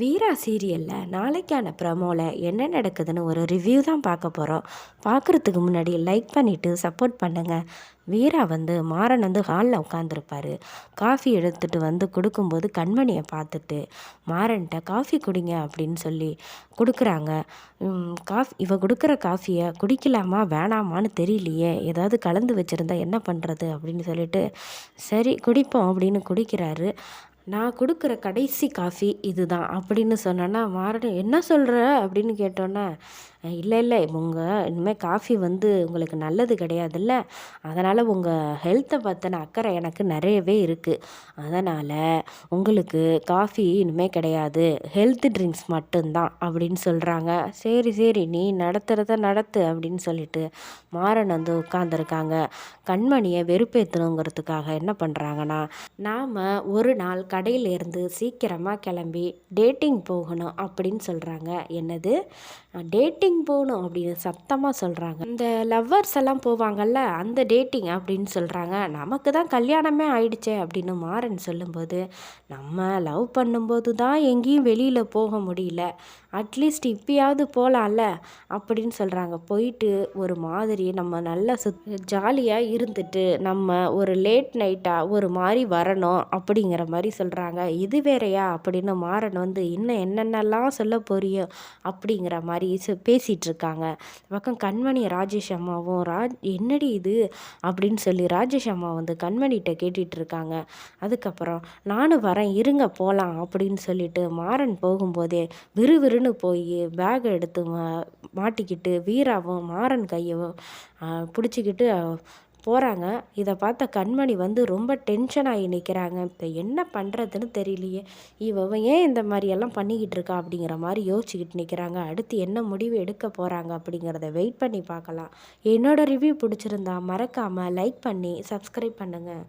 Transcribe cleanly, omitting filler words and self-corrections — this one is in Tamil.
வீரா சீரியலில் நாளைக்கான ப்ரமோவில் என்ன நடக்குதுன்னு ஒரு ரிவ்யூ தான் பார்க்க போகிறோம். பார்க்குறதுக்கு முன்னாடி லைக் பண்ணிவிட்டு சப்போர்ட் பண்ணுங்கள். வீரா மாறன் ஹாலில் உட்காந்துருப்பார். காஃபி எடுத்துகிட்டு கொடுக்கும்போது கண்மணியை பார்த்துட்டு மாறன்ட்ட காஃபி குடிங்க அப்படின்னு சொல்லி கொடுக்குறாங்க. இவ கொடுக்குற காஃபியை குடிக்கலாமா வேணாமான்னு தெரியலையே, ஏதாவது கலந்து வச்சுருந்தா என்ன பண்ணுறது அப்படின்னு சொல்லிட்டு சரி குடிப்போம் அப்படின்னு குடிக்கிறாரு. நான் கொடுக்குற கடைசி காஃபி இதுதான் அப்படின்னு சொன்னேன்னா, மாறன் என்ன சொல்கிற அப்படின்னு கேட்டோன்னே, இல்லை இல்லை உங்கள் இனிமேல் காஃபி உங்களுக்கு நல்லது கிடையாதுல்ல, அதனால் உங்கள் ஹெல்த்தை பற்றின அக்கறை எனக்கு நிறையவே இருக்குது, அதனால் உங்களுக்கு காஃபி இனிமேல் கிடையாது, ஹெல்த் ட்ரிங்க்ஸ் மட்டும்தான் அப்படின்னு சொல்கிறாங்க. சரி சரி நீ நடத்துகிறத நடத்து அப்படின்னு சொல்லிட்டு மாறன் உட்காந்துருக்காங்க. கண்மணியை வெறுப்பேற்றணுங்கிறதுக்காக என்ன பண்ணுறாங்கன்னா, நாம் ஒரு நாள் கடையிலேருந்து சீக்கிரமாக கிளம்பி டேட்டிங் போகணும் அப்படின்னு சொல்கிறாங்க. என்னது டேட்டிங் போகணும் அப்படின்னு சத்தமாக சொல்கிறாங்க. இந்த லவ்வர்ஸ் எல்லாம் போவாங்கல்ல அந்த டேட்டிங் அப்படின்னு சொல்கிறாங்க. நமக்கு தான் கல்யாணமே ஆயிடுச்சே அப்படின்னு மாறன் சொல்லும்போது, நம்ம லவ் பண்ணும்போது தான் எங்கேயும் வெளியில் போக முடியல, அட்லீஸ்ட் இப்பயாவது போகலாம்ல அப்படின்னு சொல்கிறாங்க. போயிட்டு ஒரு மாதிரி நம்ம நல்லா ஜாலியாக இருந்துட்டு நம்ம ஒரு லேட் நைட்டாக ஒரு மாதிரி வரணும் அப்படிங்கிற மாதிரி சொல்கிறாங்க. இது வேறையா அப்படின்னு மாறன் இன்னும் என்னென்னலாம் சொல்ல போறியோ அப்படிங்கிற மாதிரி பேசிகிட்டு இருக்காங்க. பக்கம் கண்மணி ராஜேஷ் அம்மாவும் என்னடி இது அப்படின்னு சொல்லி ராஜேஷ் அம்மா கண்மணிகிட்ட கேட்டுட்டு இருக்காங்க. அதுக்கப்புறம் நானும் வரேன் இருங்க போகலாம் அப்படின்னு சொல்லிட்டு மாறன் போகும்போதே விறுவிறுன்னு போய் பேக் எடுத்து மாட்டிக்கிட்டு வீராவும் மாறன் கையவும் பிடிச்சிக்கிட்டு போகிறாங்க. இதை பார்த்த கண்மணி ரொம்ப டென்ஷன் ஆகி நிற்கிறாங்க. இப்போ என்ன பண்ணுறதுன்னு தெரியலையே, இவன் ஏன் இந்த மாதிரியெல்லாம் பண்ணிக்கிட்டு இருக்கா அப்படிங்கிற மாதிரி யோசிச்சுக்கிட்டு நிற்கிறாங்க. அடுத்து என்ன முடிவு எடுக்க போகிறாங்க அப்படிங்கிறத வெயிட் பண்ணி பார்க்கலாம். என்னோடய ரிவ்யூ பிடிச்சிருந்தா மறக்காமல் லைக் பண்ணி சப்ஸ்கிரைப் பண்ணுங்கள்.